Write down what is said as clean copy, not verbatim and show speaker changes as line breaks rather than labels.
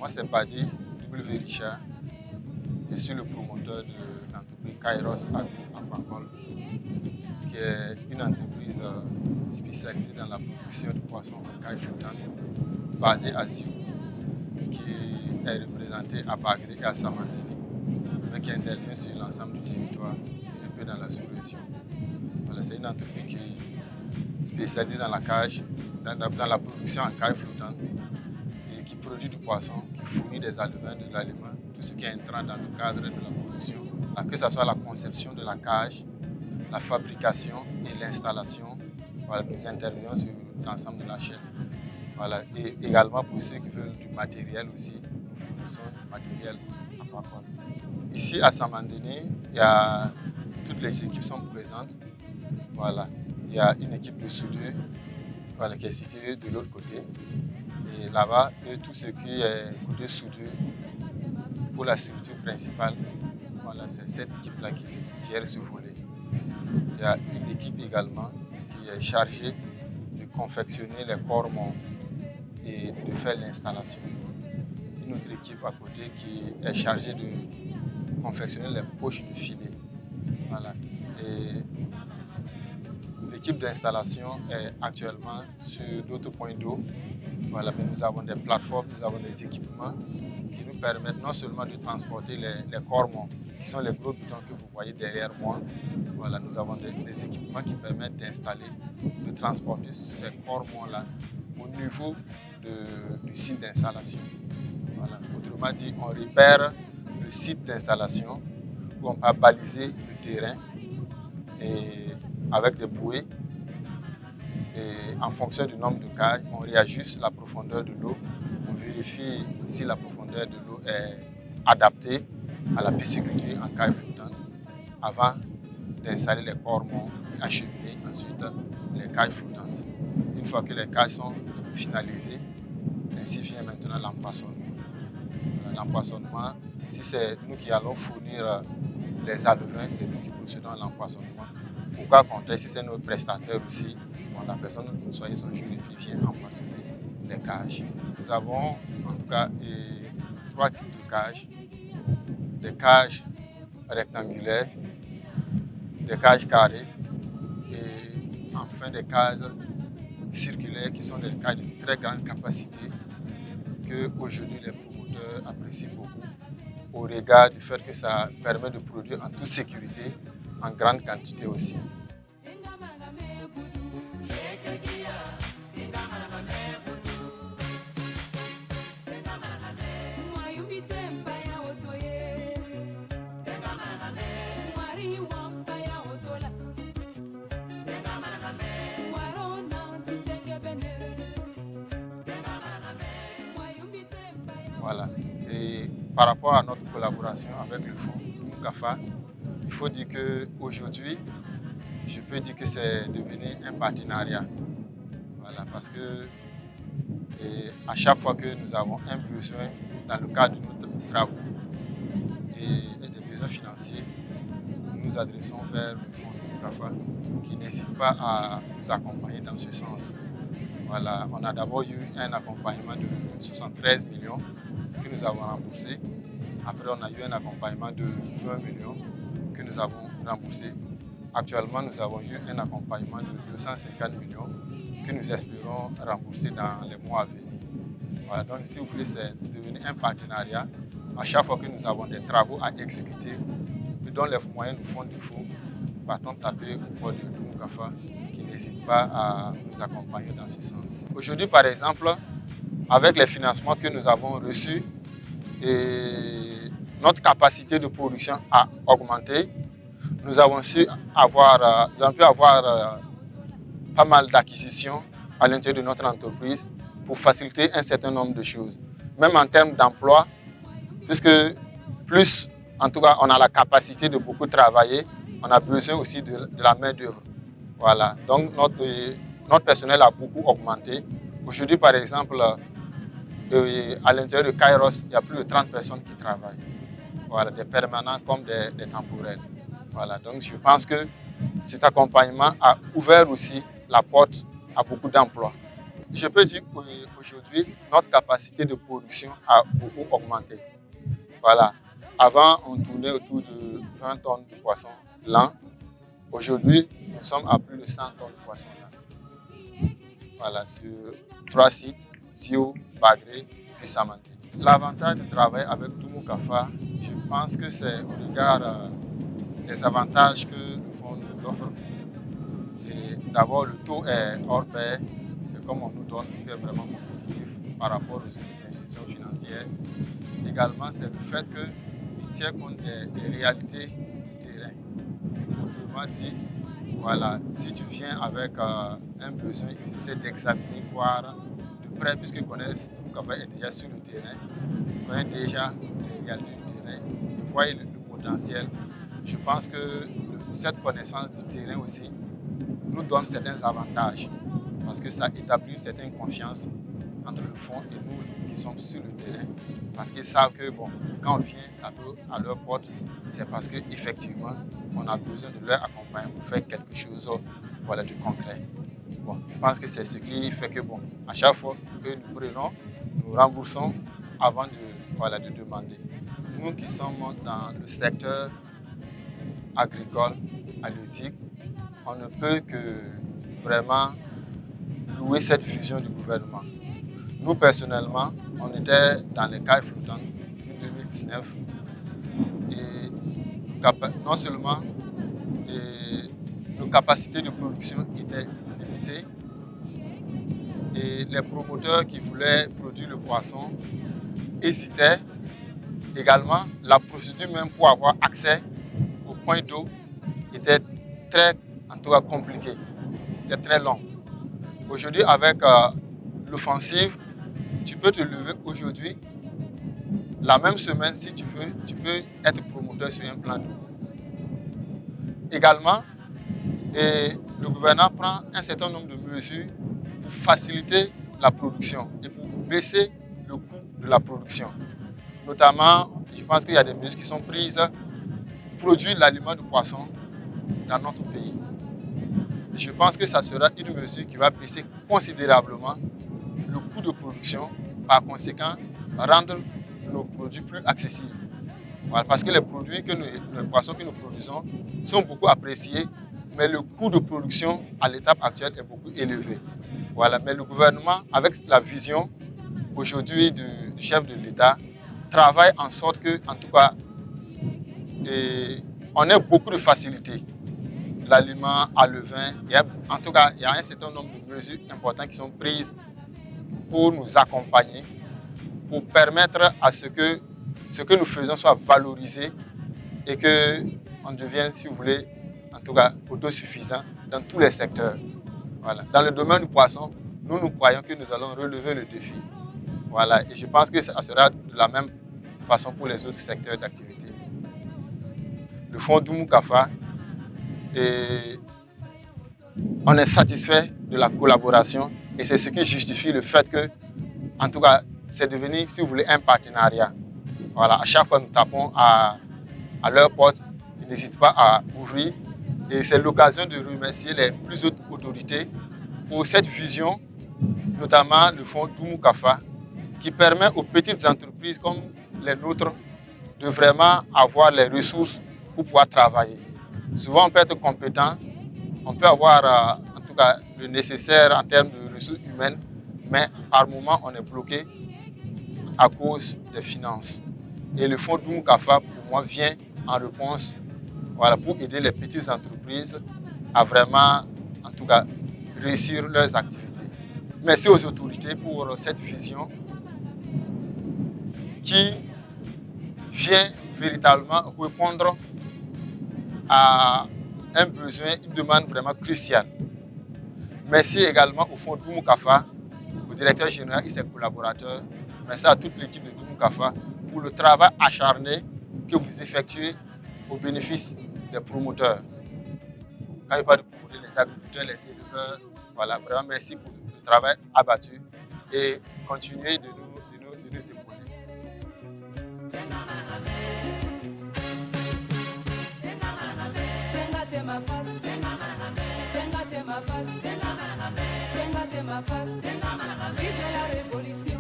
moi c'est Badi W. Richard. Je suis le promoteur de l'entreprise Kairos Aquacole, qui est une entreprise spécialisée dans la production de poissons de caille flottante basée à Zio, qui est représentée à Bagré et à Samandéni, mais qui intervient sur l'ensemble du territoire et un peu dans la sous-région. Voilà, c'est une entreprise qui est spécialisée dans la cage, dans la production en caille flottante, et qui produit du poisson, qui fournit des alevins, de l'aliment, tout ce qui est entrant dans le cadre de la production, que ce soit la conception de la cage, la fabrication et l'installation. Voilà, nous intervenons sur l'ensemble de la chaîne. Voilà, et également pour ceux qui veulent du matériel aussi, nous fournissons du matériel aquacole. Ici à Samandéni, toutes les équipes sont présentes. Voilà, il y a une équipe de soudure, voilà, qui est située de l'autre côté. Et là-bas, tout ce qui est côté soudure pour la structure principale, voilà, c'est cette équipe-là qui gère ce volet. Il y a une équipe également qui est chargée de confectionner les cormons et de faire l'installation. Une autre équipe à côté qui est chargée de confectionner les poches de filet. Voilà. Et l'équipe d'installation est actuellement sur d'autres points d'eau. Voilà, mais nous avons des plateformes, nous avons des équipements qui nous permettent non seulement de transporter les cormons, qui sont les gros bidons que vous voyez derrière moi. Voilà, nous avons des équipements qui permettent d'installer, de transporter ces cormons-là au niveau du site d'installation. Voilà. Autrement dit, on repère le site d'installation où on va baliser le terrain et avec des bouées. Et en fonction du nombre de cages, on réajuste la profondeur de l'eau. On vérifie si la profondeur de l'eau est adaptée à la pisciculture en caille flottante avant d'installer les cormons et acheminer ensuite les cages flottantes. Une fois que les cages sont finalisées, ainsi vient maintenant l'empoisonnement. L'empoisonnement, si c'est nous qui allons fournir les alevins, c'est nous qui procédons à l'empoisonnement. Au cas contraire, si c'est notre prestataire aussi, la personne nous soigne son jury et vient empoisonner les cages. Nous avons en tout cas 3 types de cages. Des cages rectangulaires, des cages carrées et enfin des cages circulaires qui sont des cages de très grande capacité que aujourd'hui les promoteurs apprécient beaucoup au regard du fait que ça permet de produire en toute sécurité, en grande quantité aussi. Voilà. Et par rapport à notre collaboration avec le fonds Mukafa, il faut dire qu'aujourd'hui, je peux dire que c'est devenu un partenariat. Voilà, parce que à chaque fois que nous avons un besoin dans le cadre de nos travaux et des besoins financiers, nous nous adressons vers le fonds Mukafa qui n'hésite pas à nous accompagner dans ce sens. Voilà, on a d'abord eu un accompagnement de 73 millions que nous avons remboursé. Après, on a eu un accompagnement de 20 millions que nous avons remboursé. Actuellement, nous avons eu un accompagnement de 250 millions que nous espérons rembourser dans les mois à venir. Voilà, donc si vous voulez, c'est devenu un partenariat. À chaque fois que nous avons des travaux à exécuter, dont les moyens nous font défaut, partons taper au port de Mukafa qui n'hésite pas à nous accompagner dans ce sens. Aujourd'hui, par exemple, avec les financements que nous avons reçus, notre capacité de production a augmenté. Nous avons pu avoir pas mal d'acquisitions à l'intérieur de notre entreprise pour faciliter un certain nombre de choses. Même en termes d'emploi, puisque plus, en tout cas, on a la capacité de beaucoup travailler, on a besoin aussi de la main-d'œuvre. Voilà. Donc, notre personnel a beaucoup augmenté. Aujourd'hui, par exemple, à l'intérieur de Kairos, il y a plus de 30 personnes qui travaillent. Voilà, des permanents comme des temporaires. Voilà, donc je pense que cet accompagnement a ouvert aussi la porte à beaucoup d'emplois. je peux dire qu'aujourd'hui, notre capacité de production a beaucoup augmenté. Voilà. Avant, on tournait autour de 20 tonnes de poissons l'an. Aujourd'hui, nous sommes à plus de 100 tonnes de poissons l'an. Voilà, sur 3 sites, Sio, Bagré, puis Samanté. L'avantage de travailler avec Doumou Kafa, je pense que c'est au regard des avantages que le fonds nous offre. D'abord, le taux est hors pair, c'est comme on nous donne, qui est vraiment compétitif par rapport aux institutions financières. Également, c'est le fait qu'il tient compte des réalités du terrain. Autrement dit, voilà, si tu viens avec un besoin, ils essaient d'examiner, voir de près, puisqu'ils connaissent, donc est déjà sur le terrain, ils connaissent déjà les réalités du terrain, ils voient le potentiel. Je pense que cette connaissance du terrain aussi nous donne certains avantages parce que ça établit une certaine confiance entre le fonds et nous qui sommes sur le terrain parce qu'ils savent que bon, quand on vient à leur porte, c'est parce qu'effectivement on a besoin de leur accompagner pour faire quelque chose voilà, de concret. Bon, je pense que c'est ce qui fait que bon, à chaque fois que nous prenons, nous remboursons avant de demander. Nous qui sommes dans le secteur agricole, halieutique, on ne peut que vraiment louer cette vision du gouvernement. Nous, personnellement, on était dans les cailles flottantes en 2019 et non seulement nos capacités de production étaient limitées et les promoteurs qui voulaient produire le poisson hésitaient. Également, la procédure même pour avoir accès au point d'eau était très, en tout cas, compliquée, était très longue. Aujourd'hui, avec l'offensive, tu peux te lever aujourd'hui, la même semaine, si tu veux, tu peux être promoteur sur un plan d'eau. Également, le gouvernement prend un certain nombre de mesures pour faciliter la production et pour baisser le coût de la production. Notamment, je pense qu'il y a des mesures qui sont prises pour produire l'aliment de poisson dans notre pays. Et je pense que ça sera une mesure qui va baisser considérablement le coût de production, par conséquent, rendre nos produits plus accessibles. Voilà, parce que les poissons que nous produisons sont beaucoup appréciés, mais le coût de production à l'étape actuelle est beaucoup élevé. Voilà, mais le gouvernement, avec la vision aujourd'hui du chef de l'État, travaille en sorte que, en tout cas, on ait beaucoup de facilité. L'aliment à levain, en tout cas, il y a un certain nombre de mesures importantes qui sont prises pour nous accompagner, pour permettre à ce que nous faisons soit valorisé et qu'on devienne, si vous voulez, en tout cas, autosuffisant dans tous les secteurs. Voilà. Dans le domaine du poisson, nous croyons que nous allons relever le défi. Voilà. Et je pense que ça sera de la même façon pour les autres secteurs d'activité. Le fonds Doumou Kafa, on est satisfait de la collaboration et c'est ce qui justifie le fait que, en tout cas, c'est devenu, si vous voulez, un partenariat. Voilà. À chaque fois, nous tapons à leur porte, ils n'hésitent pas à ouvrir. Et c'est l'occasion de remercier les plus hautes autorités pour cette vision, notamment le fonds Doumou Kafa, qui permet aux petites entreprises comme les nôtres de vraiment avoir les ressources pour pouvoir travailler. Souvent, on peut être compétent, on peut avoir en tout cas le nécessaire en termes de ressources humaines, mais par moment, on est bloqué à cause des finances. Et le fonds Doumou Kafa, pour moi, vient en réponse, voilà, pour aider les petites entreprises à vraiment, en tout cas, réussir leurs activités. Merci aux autorités pour cette vision qui vient véritablement répondre à un besoin, une demande vraiment cruciale. Merci également au fonds Doumou Kafa, au directeur général et ses collaborateurs. Merci à toute l'équipe de Doumou Kafa pour le travail acharné que vous effectuez au bénéfice des promoteurs. Quand il parle de promoteurs, les agriculteurs, les éleveurs, voilà, vraiment merci pour le travail abattu et continuez de nous épauler. Tenga tema
ma face. Vive la révolution.